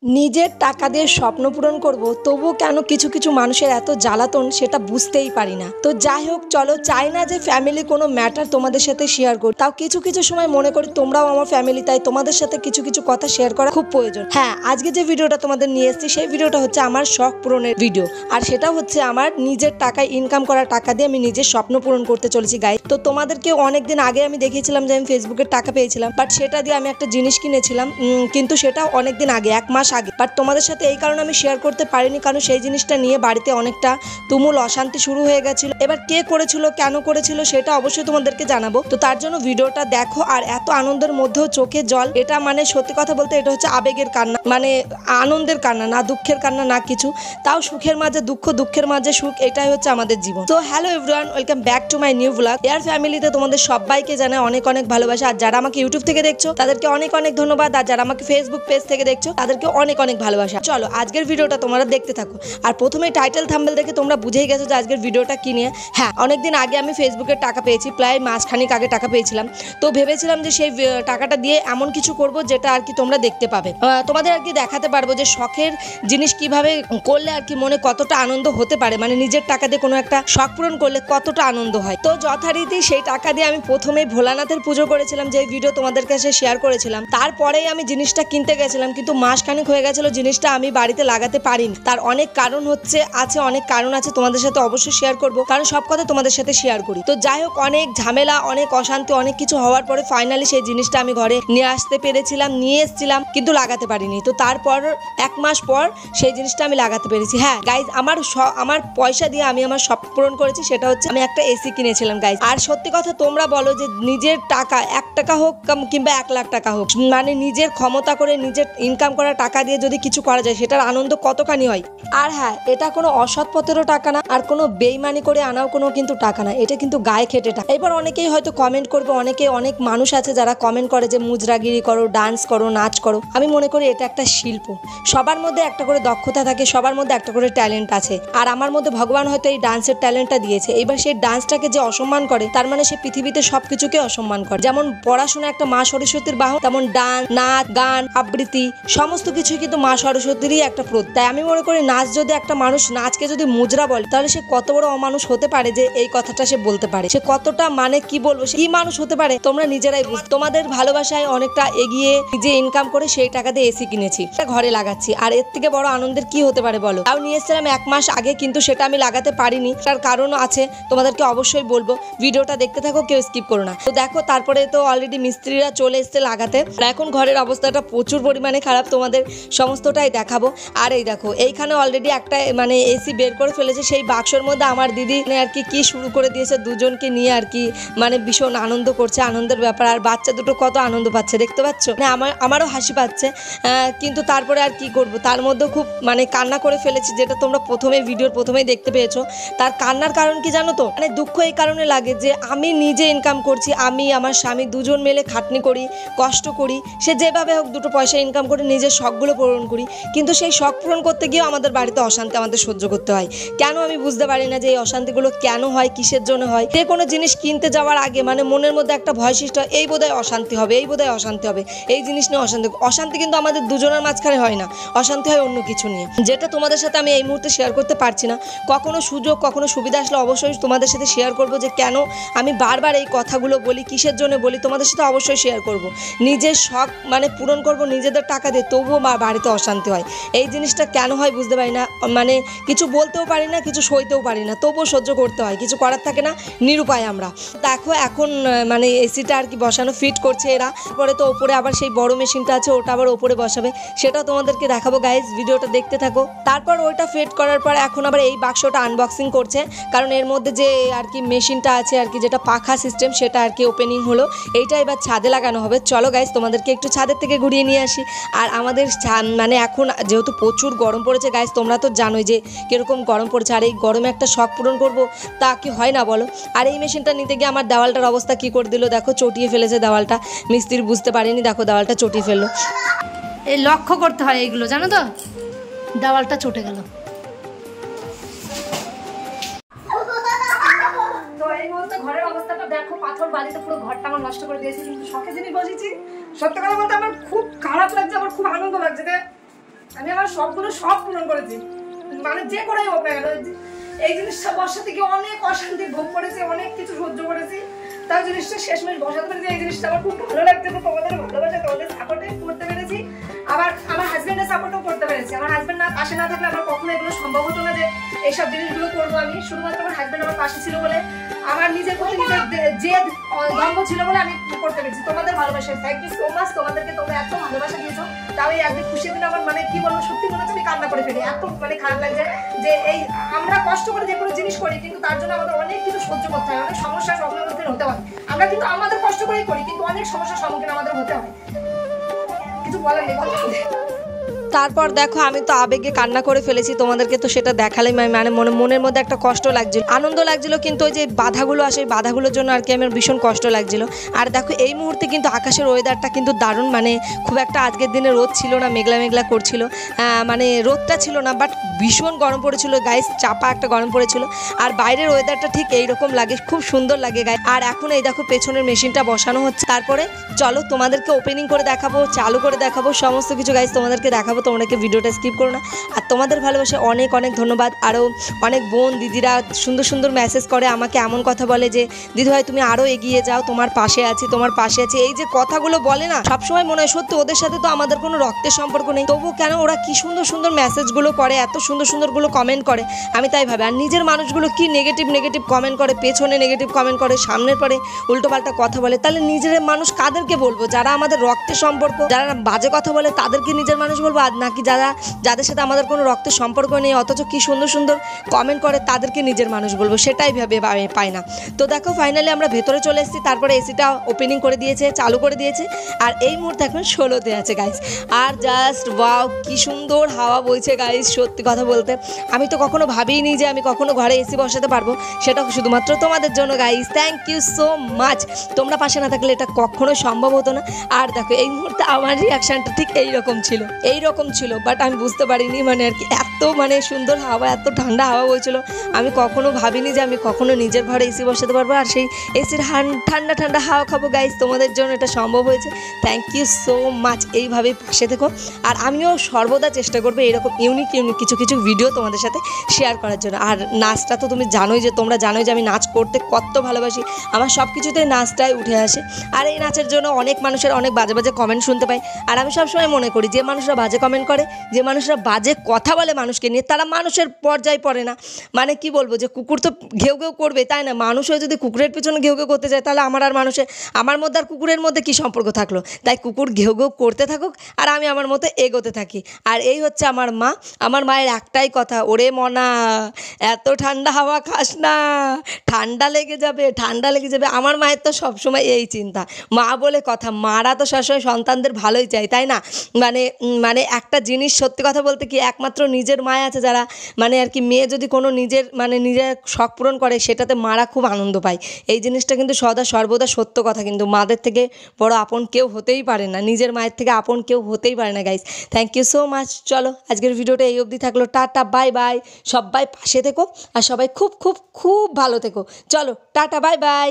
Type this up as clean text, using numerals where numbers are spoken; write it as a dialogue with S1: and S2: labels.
S1: নিজের টাকা দিয়ে স্বপ্ন পূরণ করব, তবুও কেন কিছু কিছু মানুষের এত জ্বালাতন সেটা বুঝতেই পারি না। তো যাই হোক, চলো, চাই না যে ফ্যামিলি কোনো ম্যাটার তোমাদের সাথে শেয়ার করি, তাও কিছু কিছু সময় মনে করি তোমরাও আমার ফ্যামিলি, তাই তোমাদের সাথে কিছু কিছু কথা শেয়ার করা খুব প্রয়োজন। হ্যাঁ, আজকে যে ভিডিওটা তোমাদের নিয়ে এসেছি সেই ভিডিওটা হচ্ছে আমার শখ পূরণের ভিডিও, আর সেটা হচ্ছে আমার নিজের টাকায় ইনকাম করা টাকা দিয়ে আমি নিজের স্বপ্ন পূরণ করতে চলেছি গাইস। তো তোমাদেরকে অনেকদিন আগে আমি দেখিয়েছিলাম যে আমি ফেসবুকের টাকা পেয়েছিলাম, বাট সেটা দিয়ে আমি একটা জিনিস কিনেছিলাম, কিন্তু সেটা অনেকদিন আগে, 1 মাস আগে। বাট তোমাদের সাথে এই কারণে আমি শেয়ার করতে পারিনি, কারণ সেই জিনিসটা নিয়ে বাড়িতে অনেকটা তুমুল অশান্তি শুরু হয়ে গেছিল। এবার কে করেছিল, কেন করেছিল, সেটা অবশ্যই তোমাদেরকে জানাবো। তো তার জন্য ভিডিওটা দেখো। আর এত আনন্দের মধ্যেও চোখে জল, এটা মানে সত্যি কথা বলতে এটা হচ্ছে আবেগের কান্না, মানে আনন্দের কান্না না, দুঃখের কান্না না কিছু। তাও সুখের মাঝে দুঃখ, দুঃখের মাঝে সুখ, এটাই হচ্ছে আমাদের জীবন। তো hello everyone, welcome back to my new blog. Air ফ্যামিলিতে তোমাদের সবাইকে জানাই অনেক অনেক ভালোবাসা। আর যারা আমাকে ইউটিউব থেকে দেখছো তাদেরকে অনেক অনেক ধন্যবাদ, আর যারা আমাকে ফেসবুক পেজ থেকে দেখছো তাদেরকে অনেক অনেক ভালোবাসা। চলো আজকের ভিডিওটা তোমরা দেখতে থাকো। আর প্রথমে টাইটেল থাম্বনেল দেখে তোমরা বুঝেই গেছো যে আজকের ভিডিওটা কি নিয়ে। হ্যাঁ, অনেকদিন আগে আমি ফেসবুকের টাকা পেয়েছি, প্রায় মাসখানিক আগে টাকা পেয়েছিলাম। তো ভেবেছিলাম যে সেই টাকাটা দিয়ে এমন কিছু করব যেটা আর কি তোমরা দেখতে পাবে, তোমাদের আর কি দেখাতে পারবো যে শখের জিনিস কিভাবে করলে আর কি মনে কতটা আনন্দ হতে পারে, মানে নিজের টাকা দিয়ে কোনো একটা শখ পূরণ করলে কতটা আনন্দ হয়। তো যথারীতি সেই টাকা দিয়ে আমি প্রথমে ভোলানাথের পুজো করেছিলাম, যে ভিডিও তোমাদের কাছে শেয়ার করেছিলাম। তারপরেই আমি জিনিসটা কিনতে গেছিলাম, কিন্তু মাসখানেক হয়ে গেছিল জিনিসটা আমি বাড়িতে লাগাতে পারিনি। তার অনেক কারণ অনেক কারণ আছে, তোমাদের সাথে অবশ্যই শেয়ার করব, কারণ সব কথা তোমাদের সাথে শেয়ার করি। তো যাই হোক, অনেক ঝামেলা, অনেক অশান্তি, অনেক কিছু হওয়ার পরে ফাইনালি সেই জিনিসটা আমি ঘরে নিয়ে আসতে পেরেছিলাম, নিয়ে এসেছিলাম, কিন্তু লাগাতে পারিনি। তো তারপর 1 মাস পর সেই জিনিসটা আমি লাগাতে পেরেছি। হ্যাঁ গাইজ, আমার পয়সা দিয়ে আমি আমার স্বপ্ন পূরণ করেছি, সেটা হচ্ছে আমি একটা এসি কিনেছিলাম গাইজ। আর সত্যি কথা, তোমরা বলো যে নিজের টাকা 1 টাকা হোক কিংবা 1 লাখ টাকা হোক, মানে নিজের ক্ষমতা করে নিজের ইনকাম করা টাকা দিয়ে যদি কিছু করা যায় সেটার আনন্দ কতখানি হয়। আর হ্যাঁ, এটা কোনো অসৎ পথেরও টাকা না, আর কোনো বেইমানি করে আনাও কোনো কিন্তু টাকা না, এটা কিন্তু গায়ে খেটে টাকা। এবার অনেকেই হয়তো কমেন্ট করবে, অনেক মানুষ আছে যারা কমেন্ট করে যে মুজরাগিরি করো, ডান্স করো, নাচ করো। আমি মনে করি এটা একটা শিল্প, সবার মধ্যে একটা করে দক্ষতা থাকে, সবার মধ্যে একটা করে ট্যালেন্ট আছে। আর আমার মধ্যে ভগবান হয়তো এই ডান্সের ট্যালেন্টটা দিয়েছে। এবার সেই ডান্সটাকে যে অসম্মান করে, তার মানে সে পৃথিবীতে সবকিছুকে অসম্মান করে। যেমন পড়াশোনা একটা মা সরস্বতীর বাহন, তেমন ডান্স, নাচ, গান, আবৃত্তি সমস্ত কিছুই কিন্তু মা সরস্বতীরই একটা প্রতীক। তাই আমি মনে করি নাচ যদি একটা মানুষ নাচকে যদি মুজরা বলে, তাহলে সে কত বড় অমানুষ হতে পারে যে এই কথাটা সে বলতে পারে। সে কতটা মানে কি বলবো, সে কি মানুষ হতে পারে তোমরা নিজেরাই বুঝ। তোমাদের ভালোবাসায় অনেকটা এগিয়ে নিজে ইনকাম করে সেই টাকা দিয়ে এসি কিনেছি, ঘরে লাগাচ্ছি। আর এর থেকে বড় আনন্দের কি হতে পারে বলো। তাও নিয়ে এসেছিলাম 1 মাস আগে, কিন্তু সেটা আমি লাগাতে পারিনি। তার কারণ আছে, তোমাদেরকে অবশ্যই বলবো। ভিডিওটা দেখতে থাকো, কেউ স্কিপ করো না। তো দেখো, তারপরে তো অলরেডি মিস্ত্রিরা চলে এসছে লাগাতে। এখন ঘরের অবস্থাটা প্রচুর পরিমাণে খারাপ, তোমাদের সমস্তটাই দেখাবো। আর এই দেখো, এইখানে অলরেডি একটা মানে এসি বের করে ফেলেছে। সেই বাক্সের মধ্যে আমার দিদি আর কি শুরু করে দিয়েছে, দুজনকে নিয়ে আর কি মানে ভীষণ আনন্দ করছে, আনন্দের ব্যাপার। আর বাচ্চা দুটো কত আনন্দ পাচ্ছে দেখতে পাচ্ছ, মানে আমারও হাসি পাচ্ছে। কিন্তু তারপরে আর কি করব, তার মধ্যে খুব মানে কান্না করে ফেলেছি, যেটা তোমরা ভিডিওর প্রথমেই দেখতে পেয়েছো। তার কান্নার কারণ কি জানো তো, মানে দুঃখ এই কারণে লাগে যে আমি নিজে ইনকাম করছি, আমি আমার স্বামী দুজন মিলে খাটনি করি, কষ্ট করি, সে যেভাবে হোক 2 পয়সা ইনকাম করে নিজের শখগুলো পূরণ করি। কিন্তু সেই শখ পূরণ করতে গিয়েও আমাদের বাড়িতে অশান্তি আমাদের সহ্য করতে হয়। কেন আমি বুঝতে পারি না যে এই অশান্তিগুলো কেন হয়, কিসের জন্য হয়। যে কোনো জিনিস কিনতে যাওয়ার আগে মানে মনের মধ্যে একটা ভয় সৃষ্টি হয়, এই বোধহয় অশান্তি হবে, এই বোধহয় অশান্তি হবে, এই জিনিস নিয়ে অশান্তি কিন্তু আমাদের দুজনের মাঝখানে হয় না, অশান্তি হয় অন্য কিছু নিয়ে, যেটা তোমাদের সাথে আমি এই মুহূর্তে শেয়ার করতে পারছি না। কখনো সুযোগ, কখনো সুবিধা আসলে অবশ্যই তোমাদের সাথে শেয়ার করব যে কেন আমি বারবার এই কথাগুলো বলি, কিসের জন্য বলি, তোমাদের সাথে অবশ্যই শেয়ার করব। নিজের শখ মানে পূরণ করব নিজেদের টাকা দিয়ে, তবুও বাড়িতে অশান্তি হয়। এই জিনিসটা কেন হয় বুঝতে পারি না, মানে কিছু বলতেও পারি না, কিছু সইতেও পারি না, তবুও সহ্য করতে হয়, কিছু করার থাকে না, নিরুপায় আমরা। দেখো এখন মানে এসিটা আর কি বসানো ফিট করছে এরা। পরে তো ওপরে আবার সেই বড় মেশিনটা আছে, ওটা আবার ওপরে বসাবে, সেটাও তোমাদেরকে দেখাবো গাইজ, ভিডিওটা দেখতে থাকো। তারপর ওইটা ফিট করার পর এখন আবার এই বাক্সটা আনবক্সিং করছে, কারণ এর মধ্যে যে আর কি মেশিনটা আছে আর কি, যেটা পাখা সিস্টেম, সেটা আর কি ওপেনিং হলো। এইটা এবার ছাদে লাগানো হবে। চলো গাইজ, তোমাদেরকে একটু ছাদের থেকে ঘুরিয়ে নিয়ে আসি। আর আমাদের মানে এখন যেহেতু প্রচুর গরম পড়েছে গাইজ, তোমরা তো জানোই যে কিরকম গরম পড়েছে। আর এই গরমে একটা শখ পূরণ করবো, তা কি হয় না বলো। আর এই মেশিনটা নিতে গিয়ে আমার দেওয়ালটার অবস্থা কি করে দিল দেখো, চটিয়ে ফেলেছে দেওয়ালটা। মিস্ত্রি বুঝতে পারেনি, দেখো দেওয়ালটা চটিয়ে ফেললো। এই লক্ষ্য করতে হয় এইগুলো, জানো তো, দেওয়ালটা চটে গেল। তো এই মুহূর্তে ঘরের অবস্থাটা দেখো, পাথর বালিতে পুরো ঘরটা আমার নষ্ট করে দিয়েছে। কিন্তু শখে যিনি বসেছি, সত্যি কথা বলতে আমার খুব খারাপ লাগছে, আমার খুব আনন্দ লাগছে। আমি আমার সবগুলো সব পূরণ করেছি, মানে যে করেই হোক না কেন। এই জিনিসটা বসাতে গিয়ে অনেক অশান্তি ভোগ করেছি, অনেক কিছু সহ্য করেছি, তার জিনিসটা শেষমেশ বসাতে পেরেছি। এই জিনিসটা আমার খুব ভালো লাগছে, তো তোমাদের ভালোবাসা তোমাদের সাপোর্টে করতে পেরেছি, আবার আমার হাজবেন্ডের সাপোর্টও করতে পেরেছি। আমার হাজবেন্ড না পাশে না থাকলে আমার কখনো এগুলো সম্ভব হতো না যে এইসব জিনিসগুলো করবো আমি। শুধুমাত্র আমার হাজবেন্ড আমার পাশে ছিল বলে, আমার নিজের প্রতি নিজের যে দম্ভ ছিল বলে আমি করতে পেরেছি। তোমাদের ভালোবাসা, থ্যাংক ইউ সো মাচ। তোমাদেরকে তোমরা এত ভালোবাসা দিয়েছো, তাও এই একদিন খুশির দিন আমার মানে কি বলবো, সত্যি মনে হচ্ছে আমি কান্না করে ফেলি। এত মানে খারাপ লাগছে যে এই আমরা কষ্ট করে যে কোনো জিনিস করি, কিন্তু তার জন্য আমাদের অনেক কিছু সহ্য করতে হয়, অনেক সমস্যার সম্মুখীন হতে হয়। আমরা কিন্তু আমাদের কষ্ট করেই করি, কিন্তু অনেক সমস্যার সম্মুখীন আমাদের হতে হয়। কিছু বলার নেই। তারপর দেখো আমি তো আবেগে কান্না করে ফেলেছি, তোমাদেরকে তো সেটা দেখালেই মানে মনের মধ্যে একটা কষ্ট লাগছিল, আনন্দ লাগছিল, কিন্তু ওই যে বাধাগুলো আসে, বাধাগুলোর জন্য আর কি আমার ভীষণ কষ্ট লাগছিল। আর দেখো এই মুহূর্তে কিন্তু আকাশের ওয়েদারটা কিন্তু দারুণ, মানে খুব একটা আজকের দিনে রোদ ছিল না, মেঘলা মেঘলা করছিল, মানে রোদটা ছিল না, বাট ভীষণ গরম পড়েছিল গাইস, চাপা একটা গরম পড়েছিল। আর বাইরের ওয়েদারটা ঠিক এইরকম লাগে, খুব সুন্দর লাগে গাইস। আর এখন এই দেখো পেছনের মেশিনটা বসানো হচ্ছে, তারপরে চলো তোমাদেরকে ওপেনিং করে দেখাবো, চালু করে দেখাবো, সমস্ত কিছু গাইস তোমাদেরকে দেখাবো। তোমরা ভিডিওটা স্কিপ করো না। আর তোমাদের ভালোবাসে অনেক অনেক ধন্যবাদ। আরও অনেক বোন দিদিরা সুন্দর সুন্দর মেসেজ করে আমাকে, এমন কথা বলে যে দিদিভাই তুমি আরও এগিয়ে যাও, তোমার পাশে আছি, তোমার পাশে আছি। এই যে কথাগুলো বলে না, সবসময় মনে হয় সত্যি ওদের সাথে তো আমাদের কোনো রক্তের সম্পর্ক নেই, তবু কেন ওরা কি সুন্দর সুন্দর মেসেজগুলো করে, এত সুন্দর সুন্দরগুলো কমেন্ট করে, আমি তাই ভাবি। আর নিজের মানুষগুলো কি নেগেটিভ নেগেটিভ কমেন্ট করে, পেছনে নেগেটিভ কমেন্ট করে, সামনের পরে উল্টোপাল্টা কথা বলে, তাহলে নিজের মানুষ কাদেরকে বলবো? যারা আমাদের রক্তের সম্পর্ক, যারা বাজে কথা বলে তাদেরকে নিজের মানুষ বলবো, আর নাকি যাদের সাথে আমাদের কোনো রক্তের সম্পর্ক নেই অথচ কি সুন্দর সুন্দর কমেন্ট করে তাদেরকে নিজের মানুষ বলবো? সেটাই ভেবে পাই না। তো দেখো ফাইনালি আমরা ভেতরে চলে এসেছি, তারপরে এসিটা ওপেনিং করে দিয়েছে, চালু করে দিয়েছে, আর এই মুহূর্তে এখন 16তে আছে গাইস। আর জাস্ট ওয়াও কি সুন্দর হাওয়া বইছে গাইস, সত্যি কথা বলতে আমি তো কখনো ভাবিনি যে আমি কখনো ঘরে এসি বসাতে পারবো, সেটা শুধুমাত্র তোমাদের জন্য guys. Thank you so much. তোমরা পাশে না থাকলে এটা কখনোই সম্ভব হতো না। আর দেখো এই মুহূর্তে আমার রিয়াকশানটা ঠিক এইরকম ছিল, বাট আমি বুঝতে পারিনি, মানে আর কি এত মানে সুন্দর হাওয়া, এত ঠান্ডা হাওয়া বইছিল, আমি কখনো ভাবিনি যে আমি কখনো নিজের ঘরে এসি বসাতে পারবো আর সেই এসির ঠান্ডা ঠান্ডা হাওয়া খাবো গাইস। তোমাদের জন্য এটা সম্ভব হয়েছে, থ্যাংক ইউ সো মাচ। এইভাবেই পাশে থেকো, আর আমিও সর্বদা চেষ্টা করবো এরকম ইউনিক কিছু কিছু ভিডিও তোমাদের সাথে শেয়ার করার জন্য। আর নাচটা তো তুমি তোমরা জানোই যে আমি নাচ করতে কত ভালোবাসি, আমার সব কিছুতেই নাচটাই উঠে আসে। আর এই নাচের জন্য অনেক মানুষের অনেক বাজে বাজে কমেন্ট শুনতে পাই, আর আমি সবসময় মনে করি যে মানুষরা বাজে কমেন্ট করে, যে মানুষরা বাজে কথা বলে মানুষকে নিয়ে, তারা মানুষের পর্যায়ে পড়ে না। মানে কি বলবো, যে কুকুর তো ঘেউ ঘেউ করবে, তাই না? মানুষ হয়ে যদি কুকুরের পিছনে ঘেউ ঘেউ করতে যায়, তাহলে আমার মধ্যে আর কুকুরের মধ্যে কি সম্পর্ক থাকলো? তাই কুকুর ঘেউ ঘেউ করতে থাকুক, আর আমি আমার মতো এগোতে থাকি। আর এই হচ্ছে আমার মা, আমার মায়ের একটাই কথা, ওরে মনা এত ঠান্ডা হাওয়া খাস না, ঠান্ডা লেগে যাবে। আমার মায়ের তো সবসময় এই চিন্তা, মা বলে কথা, মারা তো সবসময় সন্তানদের ভালোই চাই, তাই না? মানে একটা জিনিস সত্যি কথা বলতে কি, একমাত্র নিজের মায় আছে যারা, মানে আর কি মেয়ে যদি কোনো নিজের শখ পূরণ করে, সেটাতে মারা খুব আনন্দ পায়। এই জিনিসটা কিন্তু সর্বদা সত্য কথা, কিন্তু মাদের থেকে বড় আপন কেউ হতেই পারে না, নিজের মায়ের থেকে আপন কেউ হতেই পারে না guys. Thank you so much. চলো আজকের ভিডিওটা এই অবধি থাকলো, টাটা বাই বাই। সবাই পাশে থেকো আর সবাই খুব খুব খুব ভালো থেকো। চলো টাটা বাই বাই।